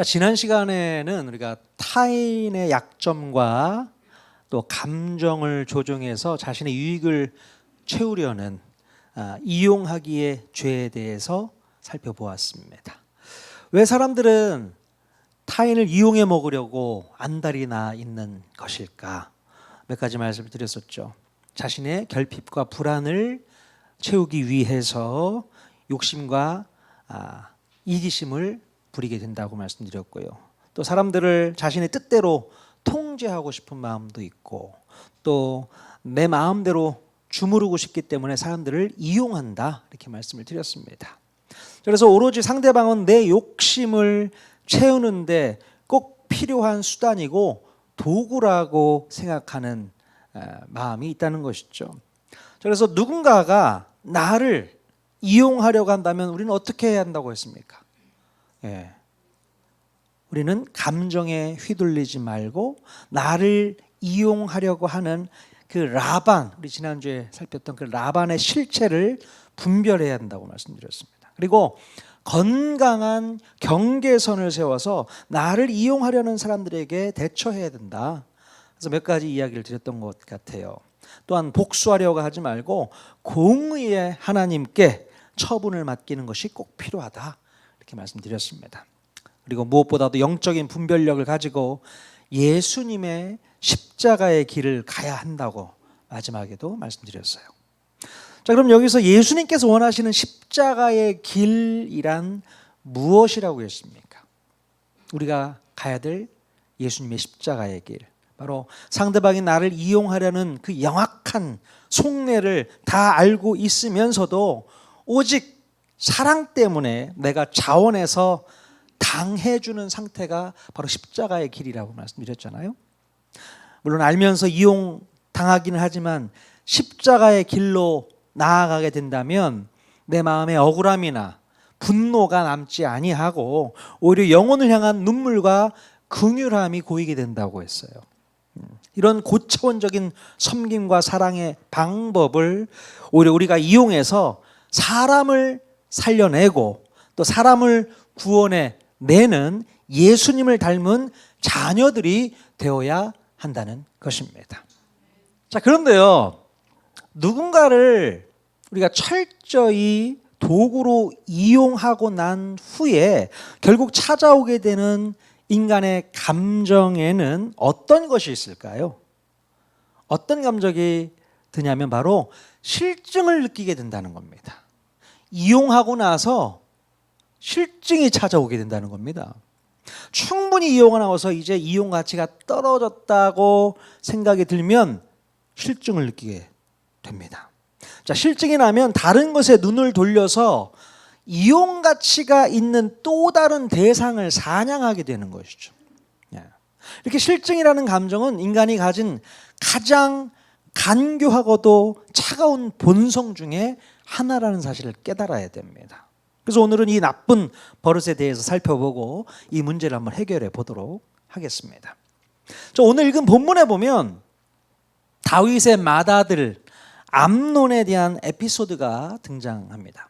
지난 시간에는 우리가 타인의 약점과 또 감정을 조종해서 자신의 유익을 채우려는 이용하기의 죄에 대해서 살펴보았습니다. 왜 사람들은 타인을 이용해 먹으려고 안달이 있는 것일까? 몇 가지 말씀을 드렸었죠. 자신의 결핍과 불안을 채우기 위해서 욕심과 이기심을 부리게 된다고 말씀드렸고요. 또 사람들을 자신의 뜻대로 통제하고 싶은 마음도 있고 또 내 마음대로 주무르고 싶기 때문에 사람들을 이용한다 이렇게 말씀을 드렸습니다. 그래서 오로지 상대방은 내 욕심을 채우는데 꼭 필요한 수단이고 도구라고 생각하는 마음이 있다는 것이죠. 그래서 누군가가 나를 이용하려고 한다면 우리는 어떻게 해야 한다고 했습니까? 우리는 감정에 휘둘리지 말고 나를 이용하려고 하는 그 라반, 우리 지난주에 살폈던 그 라반의 실체를 분별해야 한다고 말씀드렸습니다. 그리고 건강한 경계선을 세워서 나를 이용하려는 사람들에게 대처해야 된다. 그래서 몇 가지 이야기를 드렸던 것 같아요. 또한 복수하려고 하지 말고 공의의 하나님께 처분을 맡기는 것이 꼭 필요하다 이렇게 말씀드렸습니다. 그리고 무엇보다도 영적인 분별력을 가지고 예수님의 십자가의 길을 가야 한다고 마지막에도 말씀드렸어요. 자, 그럼 여기서 예수님께서 원하시는 십자가의 길이란 무엇이라고 했습니까? 우리가 가야 될 예수님의 십자가의 길, 바로 상대방이 나를 이용하려는 그 영악한 속내를 다 알고 있으면서도 오직 사랑 때문에 내가 자원해서 당해주는 상태가 바로 십자가의 길이라고 말씀드렸잖아요. 물론 알면서 이용당하기는 하지만 십자가의 길로 나아가게 된다면 내 마음에 억울함이나 분노가 남지 아니하고 오히려 영혼을 향한 눈물과 긍휼함이 고이게 된다고 했어요. 이런 고차원적인 섬김과 사랑의 방법을 오히려 우리가 이용해서 사람을 살려내고 또 사람을 구원해내는 예수님을 닮은 자녀들이 되어야 한다는 것입니다. 자, 그런데요, 누군가를 우리가 철저히 도구로 이용하고 난 후에 결국 찾아오게 되는 인간의 감정에는 어떤 것이 있을까요? 어떤 감정이 드냐면 바로 실증을 느끼게 된다는 겁니다. 이용하고 나서 실증이 찾아오게 된다는 겁니다. 충분히 이용하고 나서 이제 이용 가치가 떨어졌다고 생각이 들면 실증을 느끼게 됩니다. 자, 실증이 나면 다른 것에 눈을 돌려서 이용 가치가 있는 또 다른 대상을 사냥하게 되는 것이죠. 이렇게 실증이라는 감정은 인간이 가진 가장 간교하고도 차가운 본성 중에 하나라는 사실을 깨달아야 됩니다. 그래서 오늘은 이 나쁜 버릇에 대해서 살펴보고 이 문제를 한번 해결해 보도록 하겠습니다. 오늘 읽은 본문에 보면 다윗의 맏아들 암논에 대한 에피소드가 등장합니다.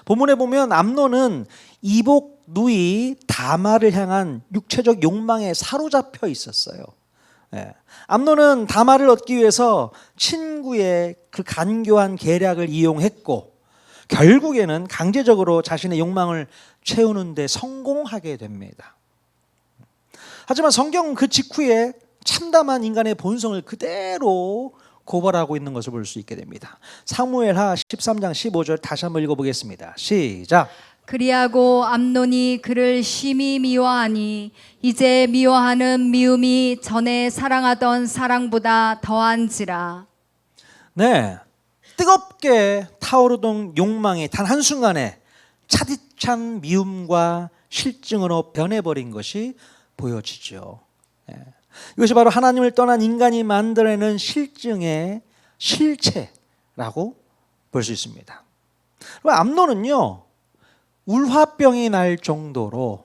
본문에 보면 암논은 이복 누이 다말을 향한 육체적 욕망에 사로잡혀 있었어요. 암논은 다말을 얻기 위해서 친구의 그 간교한 계략을 이용했고 결국에는 강제적으로 자신의 욕망을 채우는 데 성공하게 됩니다. 하지만 성경은 그 직후에 참담한 인간의 본성을 그대로 고발하고 있는 것을 볼 수 있게 됩니다. 사무엘하 13장 15절 다시 한번 읽어보겠습니다. 시작. 그리하고 암논이 그를 심히 미워하니 이제 미워하는 미움이 전에 사랑하던 사랑보다 더한지라. 네, 뜨겁게 타오르던 욕망이 단 한순간에 차디찬 미움과 실증으로 변해버린 것이 보여지죠. 이것이 바로 하나님을 떠난 인간이 만들어내는 실증의 실체라고 볼 수 있습니다. 암논은요, 울화병이 날 정도로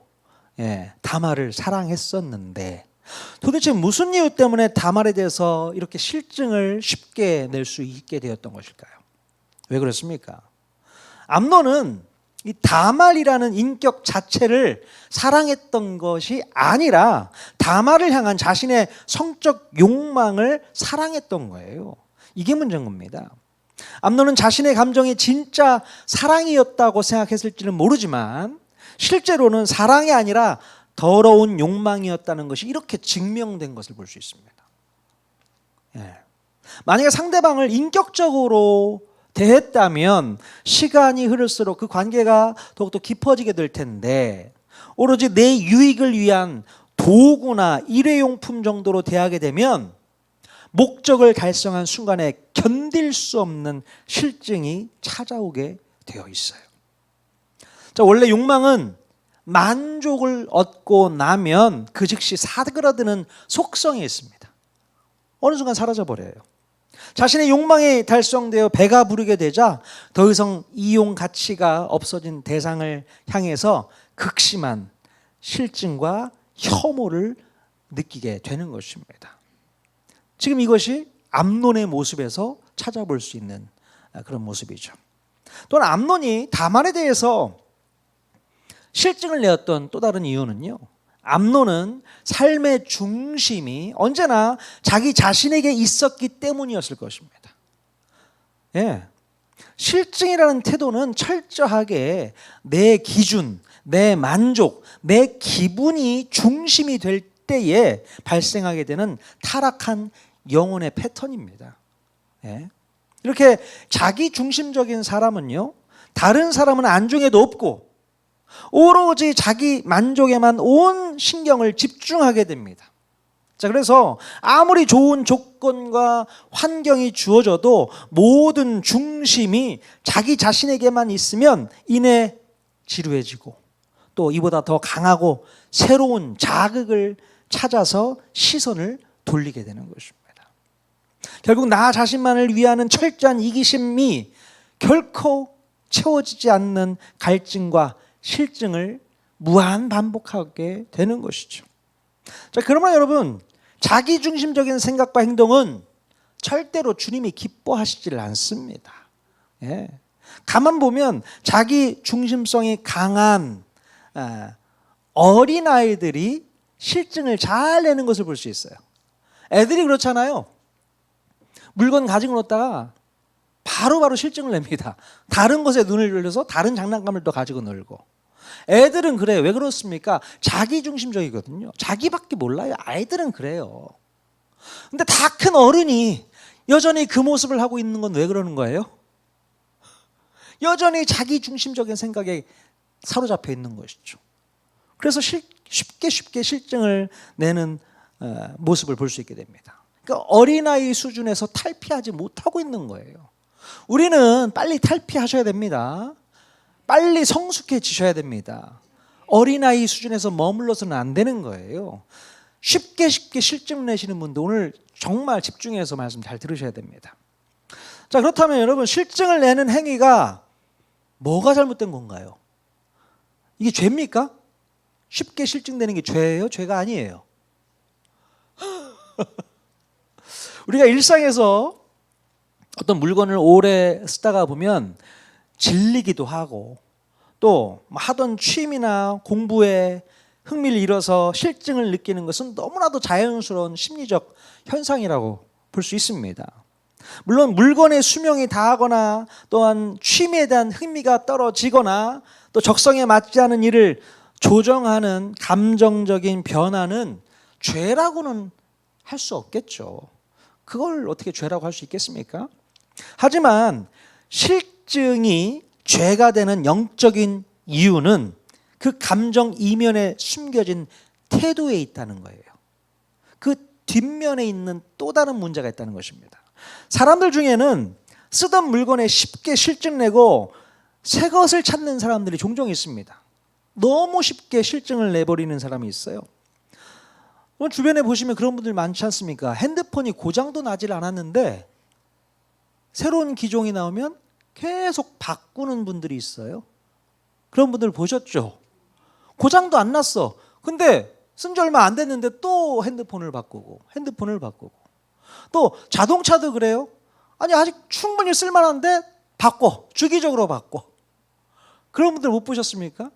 다말을 사랑했었는데 도대체 무슨 이유 때문에 다말에 대해서 이렇게 실증을 쉽게 낼 수 있게 되었던 것일까요? 왜 그렇습니까? 암논은 이 다말이라는 인격 자체를 사랑했던 것이 아니라 다말을 향한 자신의 성적 욕망을 사랑했던 거예요. 이게 문제인 겁니다. 암논은 자신의 감정이 진짜 사랑이었다고 생각했을지는 모르지만 실제로는 사랑이 아니라 더러운 욕망이었다는 것이 이렇게 증명된 것을 볼 수 있습니다. 예. 만약에 상대방을 인격적으로 대했다면 시간이 흐를수록 그 관계가 더욱더 깊어지게 될 텐데 오로지 내 유익을 위한 도구나 일회용품 정도로 대하게 되면 목적을 달성한 순간에 견딜 수 없는 실증이 찾아오게 되어 있어요. 자, 원래 욕망은 만족을 얻고 나면 그 즉시 사그라드는 속성이 있습니다. 어느 순간 사라져 버려요. 자신의 욕망이 달성되어 배가 부르게 되자 더 이상 이용 가치가 없어진 대상을 향해서 극심한 실증과 혐오를 느끼게 되는 것입니다. 지금 이것이 암논의 모습에서 찾아볼 수 있는 그런 모습이죠. 또한 암논이 다말에 대해서 실증을 내었던 또 다른 이유는요, 암논은 삶의 중심이 언제나 자기 자신에게 있었기 때문이었을 것입니다. 예. 실증이라는 태도는 철저하게 내 기준, 내 만족, 내 기분이 중심이 될 때에 발생하게 되는 타락한 영혼의 패턴입니다. 예. 이렇게 자기 중심적인 사람은요, 다른 사람은 안중에도 없고 오로지 자기 만족에만 온 신경을 집중하게 됩니다. 자, 그래서 아무리 좋은 조건과 환경이 주어져도 모든 중심이 자기 자신에게만 있으면 이내 지루해지고 또 이보다 더 강하고 새로운 자극을 찾아서 시선을 돌리게 되는 것입니다. 결국 나 자신만을 위하는 철저한 이기심이 결코 채워지지 않는 갈증과 실증을 무한 반복하게 되는 것이죠. 자, 그러면 여러분, 자기중심적인 생각과 행동은 절대로 주님이 기뻐하시질 않습니다. 예. 가만 보면 자기중심성이 강한 어린아이들이 실증을 잘 내는 것을 볼 수 있어요. 애들이 그렇잖아요. 물건 가지고 놀다가 바로바로 실증을 냅니다. 다른 것에 눈을 돌려서 다른 장난감을 또 가지고 놀고. 애들은 그래요. 왜 그렇습니까? 자기중심적이거든요. 자기밖에 몰라요. 아이들은 그래요. 근데 다 큰 어른이 여전히 그 모습을 하고 있는 건 왜 그러는 거예요? 여전히 자기중심적인 생각에 사로잡혀 있는 것이죠. 그래서 쉽게 실증을 내는 모습을 볼 수 있게 됩니다. 그러니까 어린아이 수준에서 탈피하지 못하고 있는 거예요. 우리는 빨리 탈피하셔야 됩니다. 빨리 성숙해지셔야 됩니다. 어린아이 수준에서 머물러서는 안 되는 거예요. 쉽게 실증 내시는 분들 오늘 정말 집중해서 말씀 잘 들으셔야 됩니다. 자, 그렇다면 여러분, 실증을 내는 행위가 뭐가 잘못된 건가요? 이게 죄입니까? 쉽게 실증내는 게 죄예요? 죄가 아니에요. 우리가 일상에서 어떤 물건을 오래 쓰다가 보면 질리기도 하고 또 하던 취미나 공부에 흥미를 잃어서 실증을 느끼는 것은 너무나도 자연스러운 심리적 현상이라고 볼 수 있습니다. 물론 물건의 수명이 다하거나 또한 취미에 대한 흥미가 떨어지거나 또 적성에 맞지 않은 일을 조정하는 감정적인 변화는 죄라고는 할 수 없겠죠. 그걸 어떻게 죄라고 할 수 있겠습니까? 하지만 실증이 죄가 되는 영적인 이유는 그 감정 이면에 숨겨진 태도에 있다는 거예요. 그 뒷면에 있는 또 다른 문제가 있다는 것입니다. 사람들 중에는 쓰던 물건에 쉽게 실증내고 새 것을 찾는 사람들이 종종 있습니다. 너무 쉽게 실증을 내버리는 사람이 있어요. 주변에 보시면 그런 분들 많지 않습니까? 핸드폰이 고장도 나질 않았는데 새로운 기종이 나오면 계속 바꾸는 분들이 있어요. 그런 분들 보셨죠? 고장도 안 났어. 근데 쓴 지 얼마 안 됐는데 또 핸드폰을 바꾸고 또 자동차도 그래요. 아니 아직 충분히 쓸만한데 바꿔. 주기적으로 바꿔. 그런 분들 못 보셨습니까?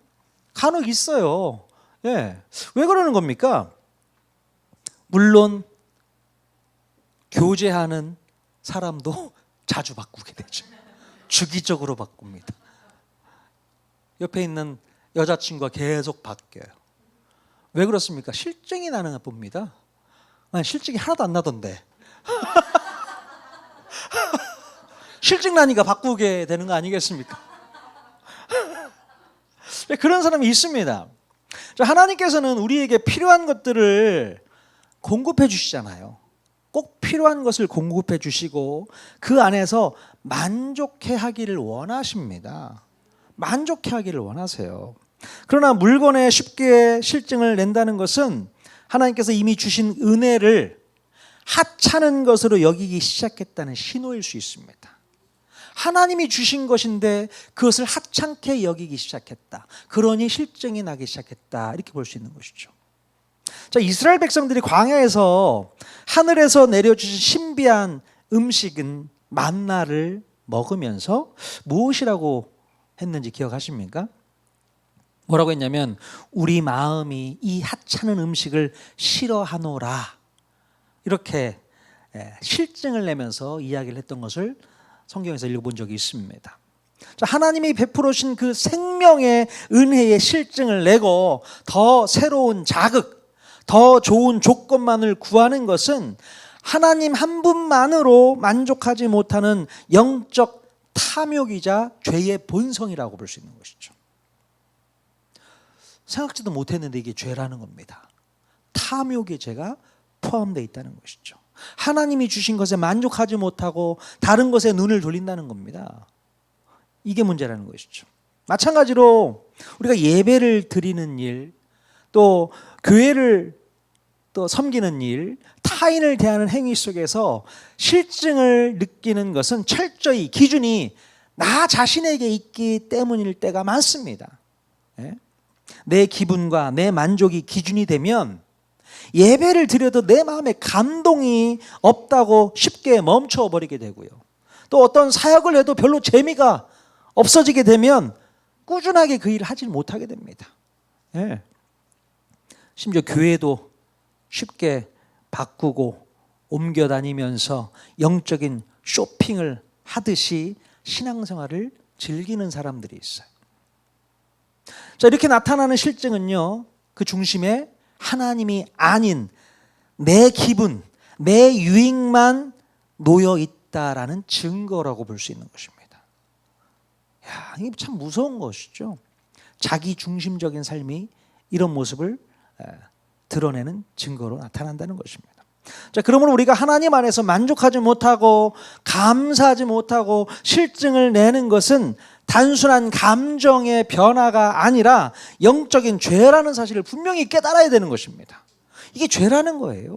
간혹 있어요. 예. 왜 그러는 겁니까? 물론 교제하는 사람도 자주 바꾸게 되죠. 주기적으로 바꿉니다. 옆에 있는 여자친구가 계속 바뀌어요. 왜 그렇습니까? 실증이 나는 봅니다. 아니, 실증이 하나도 안 나던데. 실증 나니까 바꾸게 되는 거 아니겠습니까? 그런 사람이 있습니다. 하나님께서는 우리에게 필요한 것들을 공급해 주시잖아요. 꼭 필요한 것을 공급해 주시고 그 안에서 만족해 하기를 원하십니다. 만족해 하기를 원하세요. 그러나 물건에 쉽게 실증을 낸다는 것은 하나님께서 이미 주신 은혜를 하찮은 것으로 여기기 시작했다는 신호일 수 있습니다. 하나님이 주신 것인데 그것을 하찮게 여기기 시작했다. 그러니 실증이 나기 시작했다. 이렇게 볼 수 있는 것이죠. 자, 이스라엘 백성들이 광야에서 하늘에서 내려주신 신비한 음식은 만나를 먹으면서 무엇이라고 했는지 기억하십니까? 뭐라고 했냐면 우리 마음이 이 하찮은 음식을 싫어하노라. 이렇게 실증을 내면서 이야기를 했던 것을 성경에서 읽어본 적이 있습니다. 자, 하나님이 베풀어 주신 그 생명의 은혜의 실증을 내고 더 새로운 자극, 더 좋은 조건만을 구하는 것은 하나님 한 분만으로 만족하지 못하는 영적 탐욕이자 죄의 본성이라고 볼 수 있는 것이죠. 생각지도 못했는데 이게 죄라는 겁니다. 탐욕의 죄가 포함되어 있다는 것이죠. 하나님이 주신 것에 만족하지 못하고 다른 것에 눈을 돌린다는 겁니다. 이게 문제라는 것이죠. 마찬가지로 우리가 예배를 드리는 일, 또 교회를 또 섬기는 일, 타인을 대하는 행위 속에서 실증을 느끼는 것은 철저히 기준이 나 자신에게 있기 때문일 때가 많습니다. 내 기분과 내 만족이 기준이 되면 예배를 드려도 내 마음에 감동이 없다고 쉽게 멈춰버리게 되고요. 또 어떤 사역을 해도 별로 재미가 없어지게 되면 꾸준하게 그 일을 하지 못하게 됩니다. 심지어 교회도 쉽게 바꾸고 옮겨 다니면서 영적인 쇼핑을 하듯이 신앙생활을 즐기는 사람들이 있어요. 자, 이렇게 나타나는 실증은요, 그 중심에 하나님이 아닌 내 기분, 내 유익만 놓여 있다라는 증거라고 볼 수 있는 것입니다. 야, 이게 참 무서운 것이죠. 자기 중심적인 삶이 이런 모습을 드러내는 증거로 나타난다는 것입니다. 자, 그러므로 우리가 하나님 안에서 만족하지 못하고 감사하지 못하고 실증을 내는 것은 단순한 감정의 변화가 아니라 영적인 죄라는 사실을 분명히 깨달아야 되는 것입니다. 이게 죄라는 거예요.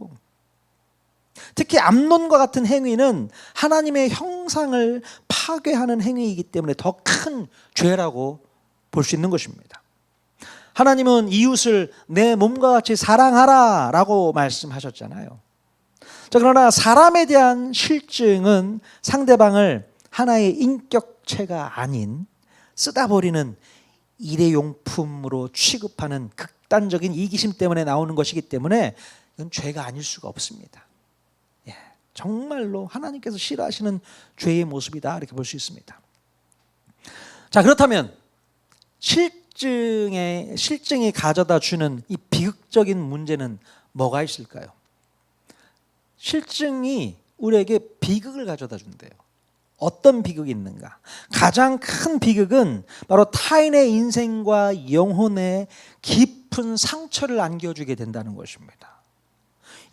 특히 암논과 같은 행위는 하나님의 형상을 파괴하는 행위이기 때문에 더 큰 죄라고 볼 수 있는 것입니다. 하나님은 이웃을 내 몸과 같이 사랑하라 라고 말씀하셨잖아요. 자, 그러나 사람에 대한 실증은 상대방을 하나의 인격체가 아닌 쓰다 버리는 일회용품으로 취급하는 극단적인 이기심 때문에 나오는 것이기 때문에 이건 죄가 아닐 수가 없습니다. 정말로 하나님께서 싫어하시는 죄의 모습이다 이렇게 볼 수 있습니다. 자, 그렇다면 실증이 가져다 주는 이 비극적인 문제는 뭐가 있을까요? 실증이 우리에게 비극을 가져다 준대요. 어떤 비극이 있는가? 가장 큰 비극은 바로 타인의 인생과 영혼에 깊은 상처를 안겨주게 된다는 것입니다.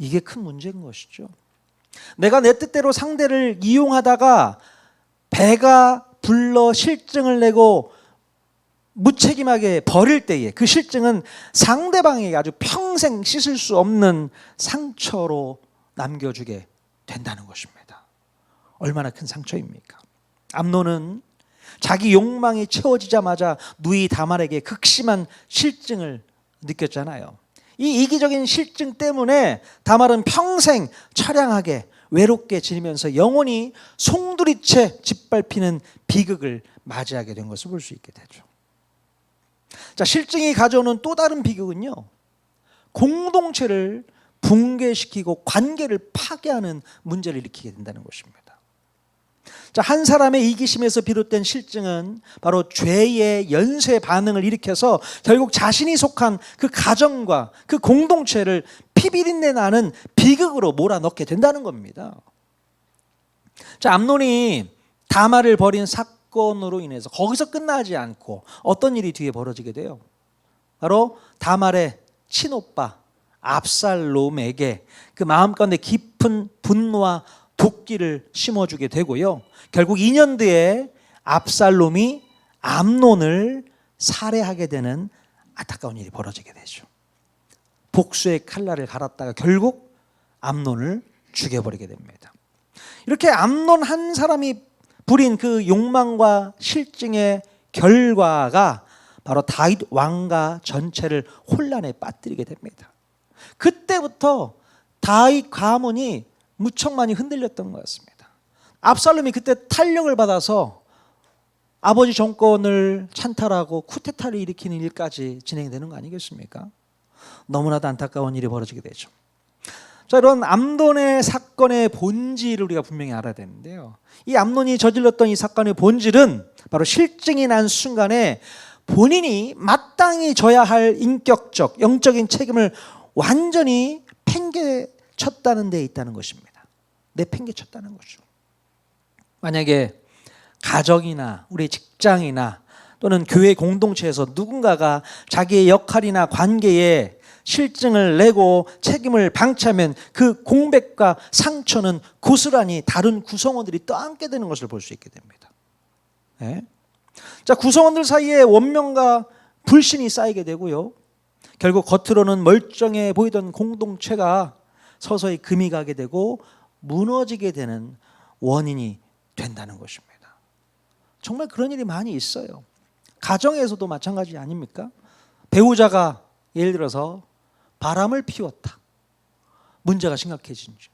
이게 큰 문제인 것이죠. 내가 내 뜻대로 상대를 이용하다가 배가 불러 실증을 내고 무책임하게 버릴 때에 그 실증은 상대방에게 아주 평생 씻을 수 없는 상처로 남겨주게 된다는 것입니다. 얼마나 큰 상처입니까? 암논은 자기 욕망이 채워지자마자 누이 다말에게 극심한 실증을 느꼈잖아요. 이 이기적인 실증 때문에 다말은 평생 처량하게 외롭게 지내면서 영원히 송두리째 짓밟히는 비극을 맞이하게 된 것을 볼 수 있게 되죠. 자, 실증이 가져오는 또 다른 비극은요, 공동체를 붕괴시키고 관계를 파괴하는 문제를 일으키게 된다는 것입니다. 자, 한 사람의 이기심에서 비롯된 실증은 바로 죄의 연쇄 반응을 일으켜서 결국 자신이 속한 그 가정과 그 공동체를 피비린내 나는 비극으로 몰아넣게 된다는 겁니다. 자, 암논이 다말을 벌인 사건으로 인해서 거기서 끝나지 않고 어떤 일이 뒤에 벌어지게 돼요? 바로 다말의 친오빠 압살롬에게 그 마음 가운데 깊은 분노와 도끼를 심어주게 되고요. 결국 2년 뒤에 압살롬이 암논을 살해하게 되는 안타까운 일이 벌어지게 되죠. 복수의 칼날을 갈았다가 결국 암논을 죽여버리게 됩니다. 이렇게 암논 한 사람이 부린 그 욕망과 실증의 결과가 바로 다윗 왕가 전체를 혼란에 빠뜨리게 됩니다. 그때부터 다윗 가문이 무척 많이 흔들렸던 것 같습니다. 압살롬이 그때 탄력을 받아서 아버지 정권을 찬탈하고 쿠데타를 일으키는 일까지 진행되는 거 아니겠습니까? 너무나도 안타까운 일이 벌어지게 되죠. 자, 이런 암논의 사건의 본질을 우리가 분명히 알아야 되는데요, 이 암논이 저질렀던 이 사건의 본질은 바로 실증이 난 순간에 본인이 마땅히 져야 할 인격적, 영적인 책임을 완전히 팽개쳤다는 데 있다는 것입니다. 내팽개쳤다는 거죠. 만약에 가정이나 우리 직장이나 또는 교회 공동체에서 누군가가 자기의 역할이나 관계에 실증을 내고 책임을 방치하면 그 공백과 상처는 고스란히 다른 구성원들이 떠안게 되는 것을 볼 수 있게 됩니다. 네? 자, 구성원들 사이에 원명과 불신이 쌓이게 되고요, 결국 겉으로는 멀쩡해 보이던 공동체가 서서히 금이 가게 되고 무너지게 되는 원인이 된다는 것입니다. 정말 그런 일이 많이 있어요. 가정에서도 마찬가지 아닙니까? 배우자가 예를 들어서 바람을 피웠다. 문제가 심각해진 거죠.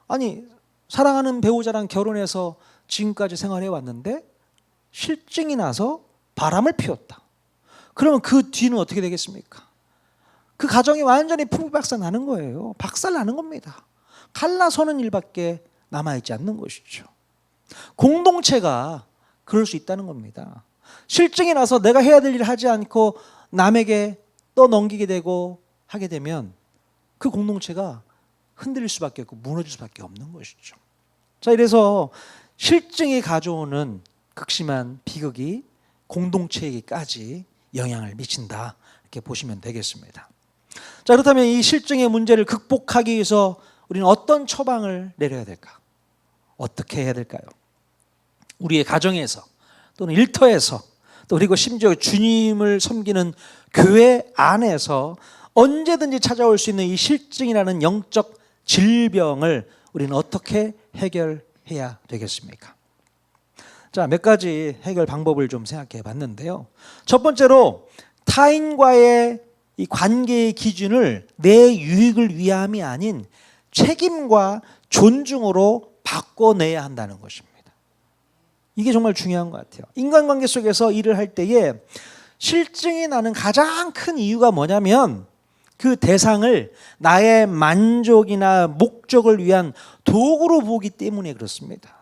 아니, 사랑하는 배우자랑 결혼해서 지금까지 생활해 왔는데 실증이 나서 바람을 피웠다. 그러면 그 뒤는 어떻게 되겠습니까? 그 가정이 완전히 풍비박산 나는 거예요. 박살 나는 겁니다. 갈라서는 일밖에 남아있지 않는 것이죠. 공동체가 그럴 수 있다는 겁니다. 실증이 나서 내가 해야 될 일을 하지 않고 남에게 떠넘기게 되고 하게 되면 그 공동체가 흔들릴 수밖에 없고 무너질 수밖에 없는 것이죠. 자, 이래서 실증이 가져오는 극심한 비극이 공동체에게까지 영향을 미친다, 이렇게 보시면 되겠습니다. 자, 그렇다면 이 실증의 문제를 극복하기 위해서 우리는 어떤 처방을 내려야 될까? 어떻게 해야 될까요? 우리의 가정에서 또는 일터에서 또 그리고 심지어 주님을 섬기는 교회 안에서 언제든지 찾아올 수 있는 이 실증이라는 영적 질병을 우리는 어떻게 해결해야 되겠습니까? 자, 몇 가지 해결 방법을 좀 생각해 봤는데요. 첫 번째로 타인과의 이 관계의 기준을 내 유익을 위함이 아닌 책임과 존중으로 바꿔내야 한다는 것입니다. 이게 정말 중요한 것 같아요. 인간관계 속에서 일을 할 때에 실증이 나는 가장 큰 이유가 뭐냐면 그 대상을 나의 만족이나 목적을 위한 도구로 보기 때문에 그렇습니다.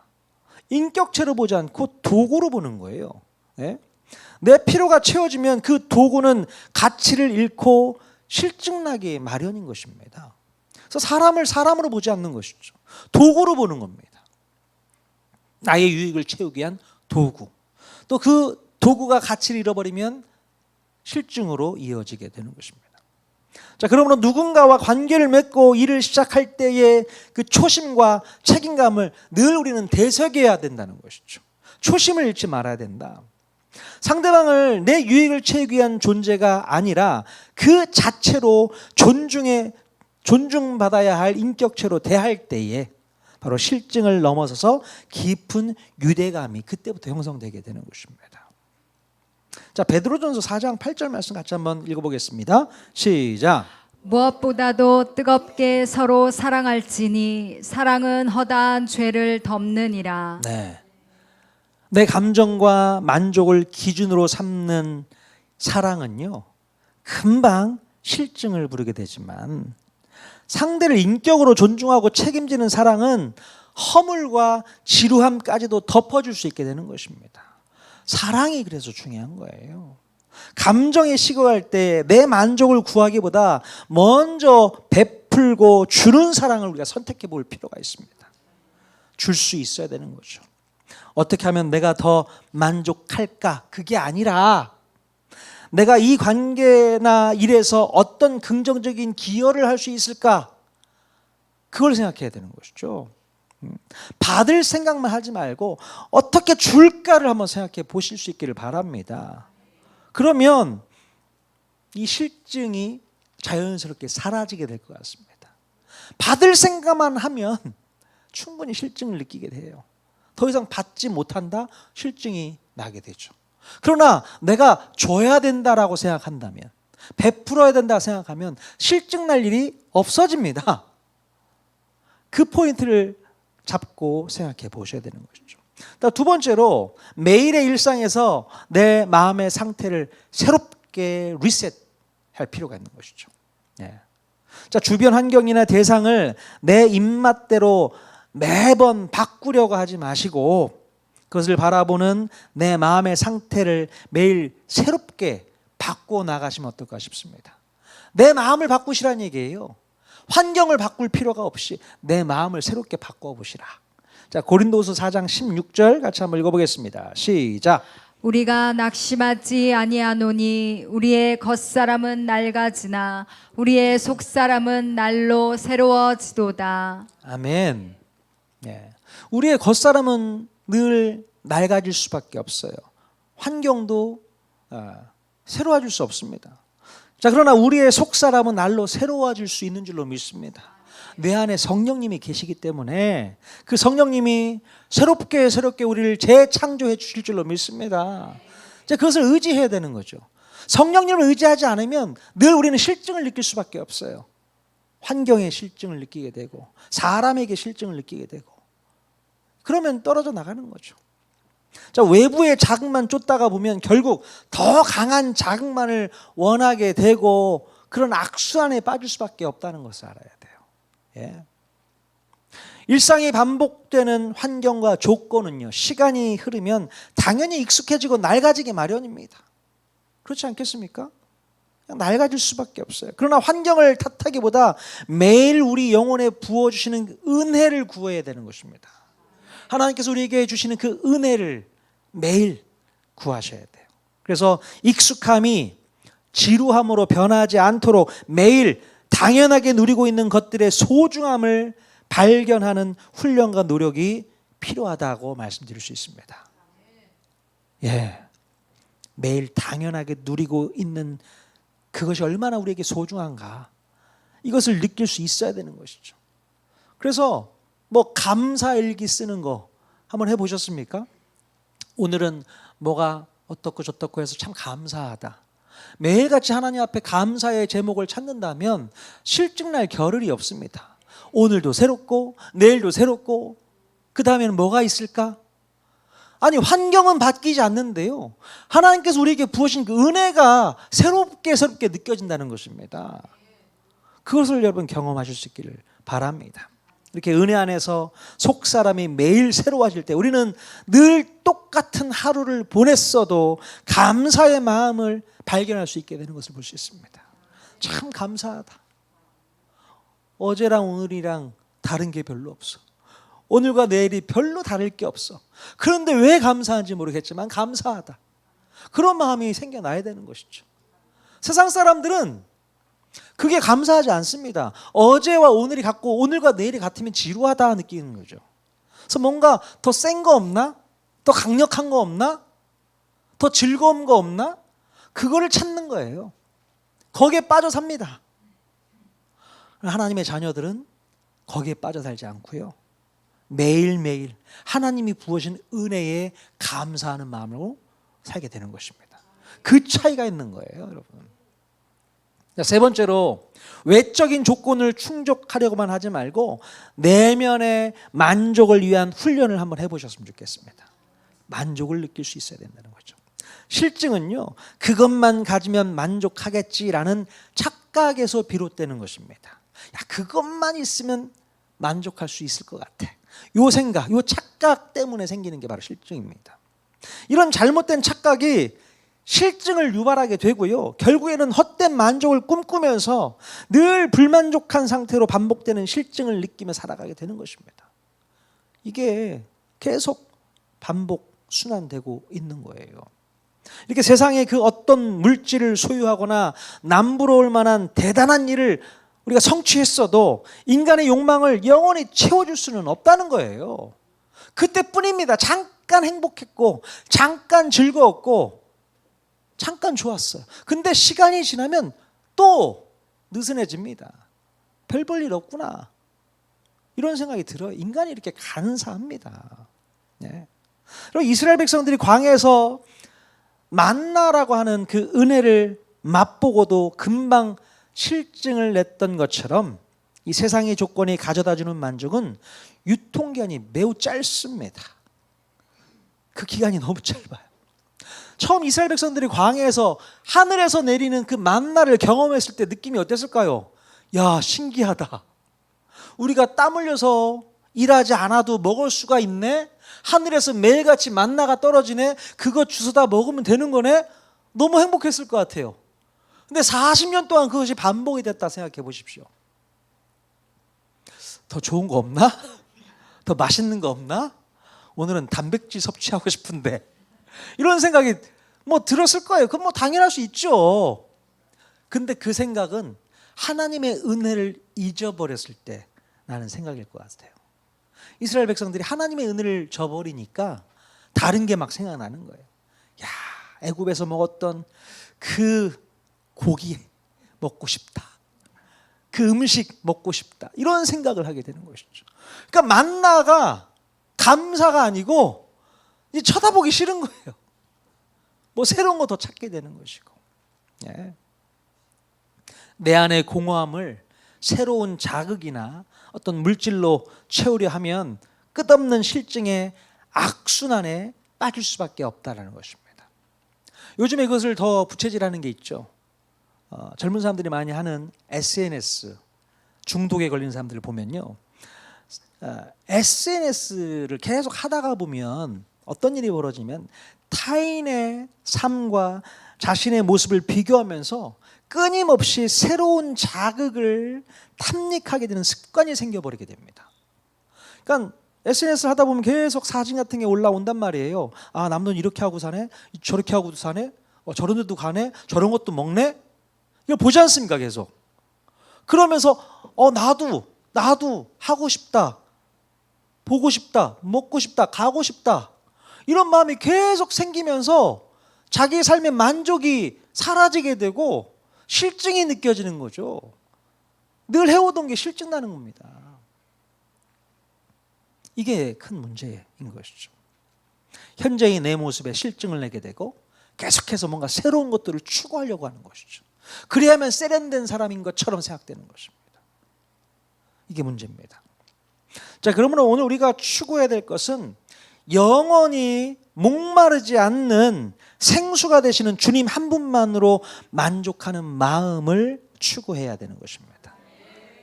인격체로 보지 않고 도구로 보는 거예요. 네? 내 필요가 채워지면 그 도구는 가치를 잃고 실증나게 마련인 것입니다. 그래서 사람을 사람으로 보지 않는 것이죠. 도구로 보는 겁니다. 나의 유익을 채우기 위한 도구. 또 그 도구가 가치를 잃어버리면 실증으로 이어지게 되는 것입니다. 자, 그러므로 누군가와 관계를 맺고 일을 시작할 때의 그 초심과 책임감을 늘 우리는 되새겨야 된다는 것이죠. 초심을 잃지 말아야 된다. 상대방을 내 유익을 채우기 위한 존재가 아니라 그 자체로 존중받아야 할 인격체로 대할 때에 바로 실증을 넘어서서 깊은 유대감이 그때부터 형성되게 되는 것입니다. 자, 베드로전서 4장 8절 말씀 같이 한번 읽어보겠습니다. 시작. 무엇보다도 뜨겁게 서로 사랑할지니 사랑은 허다한 죄를 덮느니라. 네. 내 감정과 만족을 기준으로 삼는 사랑은요, 금방 실증을 부르게 되지만 상대를 인격으로 존중하고 책임지는 사랑은 허물과 지루함까지도 덮어줄 수 있게 되는 것입니다. 사랑이 그래서 중요한 거예요. 감정에 식어갈 때 내 만족을 구하기보다 먼저 베풀고 주는 사랑을 우리가 선택해 볼 필요가 있습니다. 줄 수 있어야 되는 거죠. 어떻게 하면 내가 더 만족할까? 그게 아니라 내가 이 관계나 일에서 어떤 긍정적인 기여를 할 수 있을까? 그걸 생각해야 되는 것이죠. 받을 생각만 하지 말고 어떻게 줄까를 한번 생각해 보실 수 있기를 바랍니다. 그러면 이 실증이 자연스럽게 사라지게 될 것 같습니다. 받을 생각만 하면 충분히 실증을 느끼게 돼요. 더 이상 받지 못한다? 실증이 나게 되죠. 그러나 내가 줘야 된다라고 생각한다면, 베풀어야 된다고 생각하면 실증 날 일이 없어집니다. 그 포인트를 잡고 생각해 보셔야 되는 것이죠. 두 번째로, 매일의 일상에서 내 마음의 상태를 새롭게 리셋할 필요가 있는 것이죠. 자, 주변 환경이나 대상을 내 입맛대로 매번 바꾸려고 하지 마시고 그것을 바라보는 내 마음의 상태를 매일 새롭게 바꾸어 나가시면 어떨까 싶습니다. 내 마음을 바꾸시라는 얘기예요. 환경을 바꿀 필요가 없이 내 마음을 새롭게 바꾸어 보시라. 자, 고린도후서 4장 16절 같이 한번 읽어보겠습니다. 시작. 우리가 낙심하지 아니하노니 우리의 겉사람은 낡아지나 우리의 속사람은 날로 새로워지도다. 아멘. 우리의 겉사람은 늘 낡아질 수밖에 없어요. 환경도 새로워질 수 없습니다. 자, 그러나 우리의 속사람은 날로 새로워질 수 있는 줄로 믿습니다. 내 안에 성령님이 계시기 때문에 그 성령님이 새롭게 우리를 재창조해 주실 줄로 믿습니다. 자, 그것을 의지해야 되는 거죠. 성령님을 의지하지 않으면 늘 우리는 실증을 느낄 수밖에 없어요. 환경의 실증을 느끼게 되고 사람에게 실증을 느끼게 되고 그러면 떨어져 나가는 거죠. 자, 외부의 자극만 쫓다가 보면 결국 더 강한 자극만을 원하게 되고 그런 악순환에 빠질 수밖에 없다는 것을 알아야 돼요. 일상이 반복되는 환경과 조건은요, 시간이 흐르면 당연히 익숙해지고 낡아지기 마련입니다. 그렇지 않겠습니까? 그냥 낡아질 수밖에 없어요. 그러나 환경을 탓하기보다 매일 우리 영혼에 부어주시는 은혜를 구해야 되는 것입니다. 하나님께서 우리에게 주시는 그 은혜를 매일 구하셔야 돼요. 그래서 익숙함이 지루함으로 변하지 않도록 매일 당연하게 누리고 있는 것들의 소중함을 발견하는 훈련과 노력이 필요하다고 말씀드릴 수 있습니다. 매일 당연하게 누리고 있는 그것이 얼마나 우리에게 소중한가, 이것을 느낄 수 있어야 되는 것이죠. 그래서 감사일기 쓰는 거 한번 해보셨습니까? 오늘은 뭐가 어떻고 저떻고 해서 참 감사하다. 매일같이 하나님 앞에 감사의 제목을 찾는다면 실증날 겨를이 없습니다. 오늘도 새롭고 내일도 새롭고 그 다음에는 뭐가 있을까? 아니, 환경은 바뀌지 않는데요, 하나님께서 우리에게 부으신 그 은혜가 새롭게 느껴진다는 것입니다. 그것을 여러분 경험하실 수 있기를 바랍니다. 이렇게 은혜 안에서 속사람이 매일 새로워질 때 우리는 늘 똑같은 하루를 보냈어도 감사의 마음을 발견할 수 있게 되는 것을 볼 수 있습니다. 참 감사하다. 어제랑 오늘이랑 다른 게 별로 없어. 오늘과 내일이 별로 다를 게 없어. 그런데 왜 감사한지 모르겠지만 감사하다. 그런 마음이 생겨나야 되는 것이죠. 세상 사람들은 그게 감사하지 않습니다. 어제와 오늘이 같고 오늘과 내일이 같으면 지루하다 느끼는 거죠. 그래서 뭔가 더 센 거 없나? 더 강력한 거 없나? 더 즐거운 거 없나? 그거를 찾는 거예요. 거기에 빠져 삽니다. 하나님의 자녀들은 거기에 빠져 살지 않고요, 매일매일 하나님이 부어신 은혜에 감사하는 마음으로 살게 되는 것입니다. 그 차이가 있는 거예요, 여러분. 세 번째로, 외적인 조건을 충족하려고만 하지 말고 내면의 만족을 위한 훈련을 한번 해보셨으면 좋겠습니다. 만족을 느낄 수 있어야 된다는 거죠. 실증은요, 그것만 가지면 만족하겠지라는 착각에서 비롯되는 것입니다. 야, 그것만 있으면 만족할 수 있을 것 같아. 요 생각, 요 착각 때문에 생기는 게 바로 실증입니다. 이런 잘못된 착각이 실증을 유발하게 되고요, 결국에는 헛된 만족을 꿈꾸면서 늘 불만족한 상태로 반복되는 실증을 느끼며 살아가게 되는 것입니다. 이게 계속 반복 순환되고 있는 거예요. 이렇게 세상에 그 어떤 물질을 소유하거나 남부러울 만한 대단한 일을 우리가 성취했어도 인간의 욕망을 영원히 채워줄 수는 없다는 거예요. 그때뿐입니다. 잠깐 행복했고, 잠깐 즐거웠고, 잠깐 좋았어요. 근데 시간이 지나면 또 느슨해집니다. 별 볼 일 없구나, 이런 생각이 들어요. 인간이 이렇게 간사합니다. 네. 그리고 이스라엘 백성들이 광야에서 만나라고 하는 그 은혜를 맛보고도 금방 실증을 냈던 것처럼 이 세상의 조건이 가져다주는 만족은 유통기한이 매우 짧습니다. 그 기간이 너무 짧아요. 처음 이스라엘 백성들이 광야에서 하늘에서 내리는 그 만나를 경험했을 때 느낌이 어땠을까요? 야, 신기하다. 우리가 땀 흘려서 일하지 않아도 먹을 수가 있네. 하늘에서 매일같이 만나가 떨어지네. 그거 주워다 먹으면 되는 거네. 너무 행복했을 것 같아요. 근데 40년 동안 그것이 반복이 됐다 생각해 보십시오. 더 좋은 거 없나? 더 맛있는 거 없나? 오늘은 단백질 섭취하고 싶은데, 이런 생각이 뭐 들었을 거예요. 그건 뭐 당연할 수 있죠. 근데 그 생각은 하나님의 은혜를 잊어버렸을 때 나는 생각일 것 같아요. 이스라엘 백성들이 하나님의 은혜를 저버리니까 다른 게 막 생각나는 거예요. 야, 애굽에서 먹었던 그 고기 먹고 싶다. 그 음식 먹고 싶다. 이런 생각을 하게 되는 것이죠. 그러니까 만나가 감사가 아니고 이제 쳐다보기 싫은 거예요. 뭐 새로운 거 더 찾게 되는 것이고. 예. 내 안의 공허함을 새로운 자극이나 어떤 물질로 채우려 하면 끝없는 실증의 악순환에 빠질 수밖에 없다는 것입니다. 요즘에 그것을 더 부채질하는 게 있죠. 젊은 사람들이 많이 하는 SNS 중독에 걸린 사람들을 보면요, SNS를 계속 하다가 보면 어떤 일이 벌어지면 타인의 삶과 자신의 모습을 비교하면서 끊임없이 새로운 자극을 탐닉하게 되는 습관이 생겨버리게 됩니다. 그러니까 SNS를 하다 보면 계속 사진 같은 게 올라온단 말이에요. 아, 남들은 이렇게 하고 사네, 저렇게 하고도 사네, 저런 데도 가네, 저런 것도 먹네. 이걸 보지 않습니까? 계속. 그러면서 나도 하고 싶다, 보고 싶다, 먹고 싶다, 가고 싶다, 이런 마음이 계속 생기면서 자기의 삶의 만족이 사라지게 되고 실증이 느껴지는 거죠. 늘 해오던 게 실증나는 겁니다. 이게 큰 문제인 것이죠. 현재의 내 모습에 실증을 내게 되고 계속해서 뭔가 새로운 것들을 추구하려고 하는 것이죠. 그래야만 세련된 사람인 것처럼 생각되는 것입니다. 이게 문제입니다. 자, 그러면 오늘 우리가 추구해야 될 것은 영원히 목마르지 않는 생수가 되시는 주님 한 분만으로 만족하는 마음을 추구해야 되는 것입니다.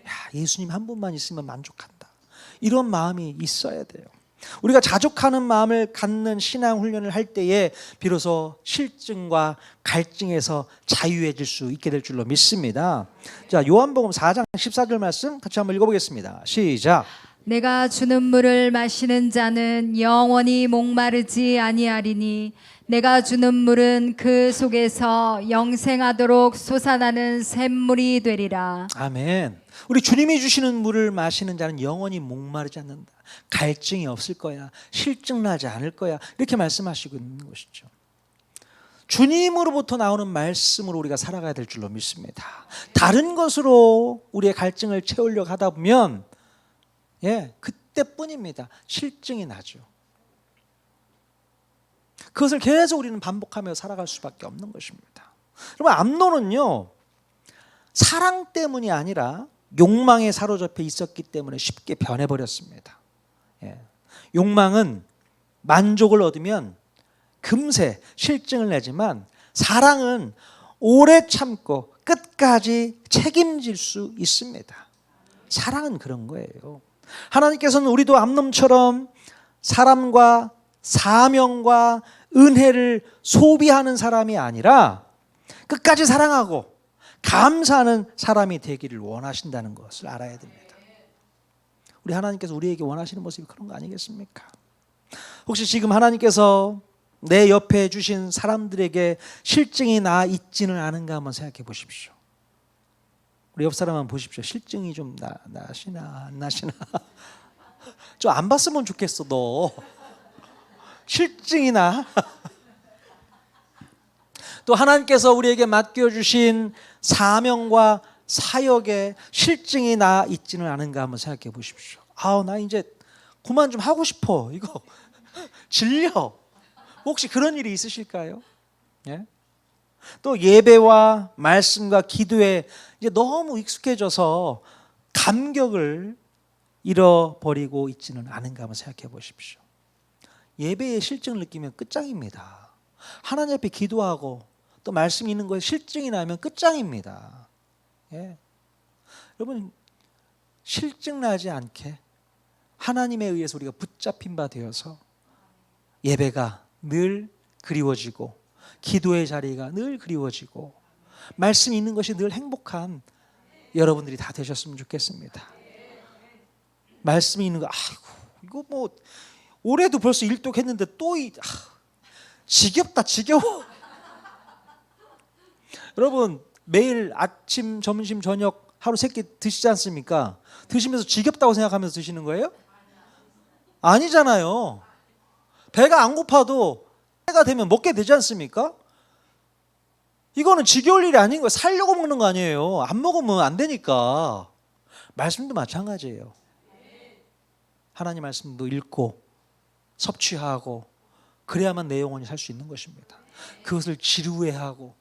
야, 예수님 한 분만 있으면 만족한다, 이런 마음이 있어야 돼요. 우리가 자족하는 마음을 갖는 신앙 훈련을 할 때에 비로소 실증과 갈증에서 자유해질 수 있게 될 줄로 믿습니다. 자, 요한복음 4장 14절 말씀 같이 한번 읽어보겠습니다. 시작. 내가 주는 물을 마시는 자는 영원히 목마르지 아니하리니 내가 주는 물은 그 속에서 영생하도록 솟아나는 샘물이 되리라. 아멘. 우리 주님이 주시는 물을 마시는 자는 영원히 목마르지 않는다. 갈증이 없을 거야. 실증나지 않을 거야. 이렇게 말씀하시고 있는 것이죠. 주님으로부터 나오는 말씀으로 우리가 살아가야 될 줄로 믿습니다. 다른 것으로 우리의 갈증을 채우려고 하다 보면 그때뿐입니다. 실증이 나죠. 그것을 계속 우리는 반복하며 살아갈 수밖에 없는 것입니다. 그러면 암논은요, 사랑 때문이 아니라 욕망에 사로잡혀 있었기 때문에 쉽게 변해버렸습니다. 욕망은 만족을 얻으면 금세 실증을 내지만 사랑은 오래 참고 끝까지 책임질 수 있습니다. 사랑은 그런 거예요. 하나님께서는 우리도 암놈처럼 사람과 사명과 은혜를 소비하는 사람이 아니라 끝까지 사랑하고 감사하는 사람이 되기를 원하신다는 것을 알아야 됩니다. 우리 하나님께서 우리에게 원하시는 모습이 그런 거 아니겠습니까? 혹시 지금 하나님께서 내 옆에 주신 사람들에게 실증이 나 있지는 않은가 한번 생각해 보십시오. 우리 옆 사람 한번 보십시오. 실증이 좀 나시나 안 나시나. 좀 안 봤으면 좋겠어 너. 실증이 나. 또 하나님께서 우리에게 맡겨주신 사명과 사역에 실증이 나 있지는 않은가 한번 생각해 보십시오. 나 이제 그만 좀 하고 싶어. 이거 질려. 혹시 그런 일이 있으실까요? 예? 또 예배와 말씀과 기도에 이제 너무 익숙해져서 감격을 잃어버리고 있지는 않은가 한번 생각해 보십시오. 예배의 실증을 느끼면 끝장입니다. 하나님 앞에 기도하고 또 말씀 있는 거에 실증이 나면 끝장입니다. 예. 여러분 실증 나지 않게 하나님에 의해서 우리가 붙잡힌 바 되어서 예배가 늘 그리워지고 기도의 자리가 늘 그리워지고 말씀 있는 것이 늘 행복한 여러분들이 다 되셨으면 좋겠습니다. 말씀이 있는 거 이거 뭐 올해도 벌써 일독했는데 또 지겹다 지겨워. 여러분 매일 아침 점심 저녁 하루 3끼 드시지 않습니까? 드시면서 지겹다고 생각하면서 드시는 거예요? 아니잖아요. 배가 안 고파도 때가 되면 먹게 되지 않습니까? 이거는 지겨울 일이 아닌 거예요. 살려고 먹는 거 아니에요. 안 먹으면 안 되니까. 말씀도 마찬가지예요. 하나님 말씀도 읽고 섭취하고 그래야만 내 영혼이 살 수 있는 것입니다. 그것을 지루해하고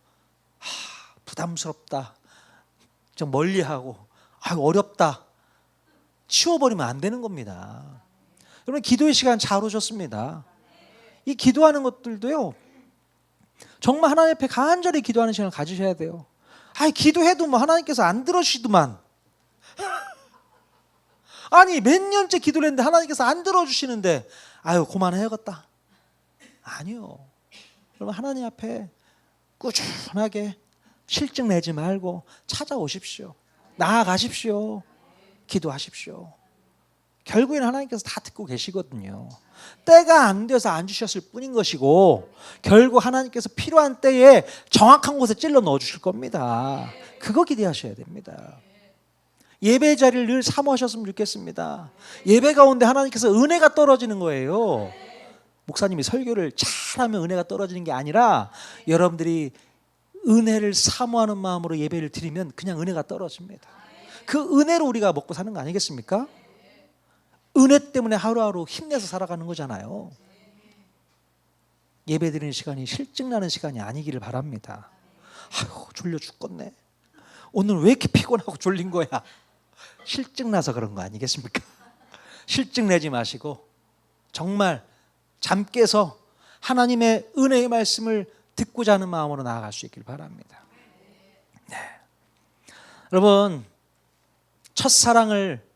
부담스럽다, 좀 멀리하고 어렵다 치워버리면 안 되는 겁니다. 여러분 기도의 시간 잘 오셨습니다. 이 기도하는 것들도요 정말 하나님 앞에 간절히 기도하는 시간을 가지셔야 돼요. 기도해도 뭐 하나님께서 안 들어주시더만. 아니 몇 년째 기도를 했는데 하나님께서 안 들어주시는데 그만해야겠다. 아니요. 여러분 하나님 앞에 꾸준하게 실증 내지 말고 찾아오십시오. 나아가십시오. 기도하십시오. 결국에는 하나님께서 다 듣고 계시거든요. 때가 안 돼서 안 주셨을 뿐인 것이고 결국 하나님께서 필요한 때에 정확한 곳에 찔러 넣어주실 겁니다. 그거 기대하셔야 됩니다. 예배 자리를 늘 사모하셨으면 좋겠습니다. 예배 가운데 하나님께서 은혜가 떨어지는 거예요. 목사님이 설교를 잘하면 은혜가 떨어지는 게 아니라 여러분들이 은혜를 사모하는 마음으로 예배를 드리면 그냥 은혜가 떨어집니다. 그 은혜로 우리가 먹고 사는 거 아니겠습니까? 은혜 때문에 하루하루 힘내서 살아가는 거잖아요. 예배 드리는 시간이 실증나는 시간이 아니기를 바랍니다. 졸려 죽겠네. 오늘 왜 이렇게 피곤하고 졸린 거야? 실증나서 그런 거 아니겠습니까? 실증 내지 마시고 정말 잠 깨서 하나님의 은혜의 말씀을 듣고자 하는 마음으로 나아갈 수 있길 바랍니다. 네. 여러분 첫사랑을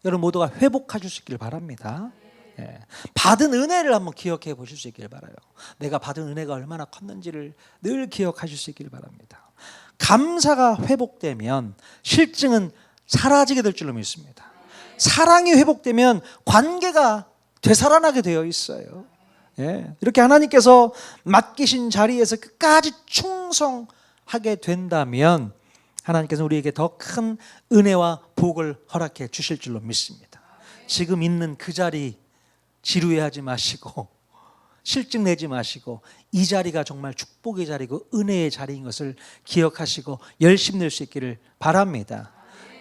여러분 모두가 회복하실 수 있길 바랍니다. 네. 받은 은혜를 한번 기억해 보실 수 있길 바라요. 내가 받은 은혜가 얼마나 컸는지를 늘 기억하실 수 있길 바랍니다. 감사가 회복되면 실증은 사라지게 될 줄로 믿습니다. 사랑이 회복되면 관계가 되살아나게 되어 있어요. 예. 이렇게 하나님께서 맡기신 자리에서 끝까지 충성하게 된다면 하나님께서 우리에게 더 큰 은혜와 복을 허락해 주실 줄로 믿습니다. 지금 있는 그 자리 지루해하지 마시고 실증 내지 마시고 이 자리가 정말 축복의 자리고 은혜의 자리인 것을 기억하시고 열심 낼 수 있기를 바랍니다.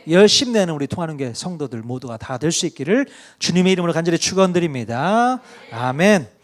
열심 내는 우리 통하는교회 성도들 모두가 다 될 수 있기를 주님의 이름으로 간절히 축원드립니다. 아멘.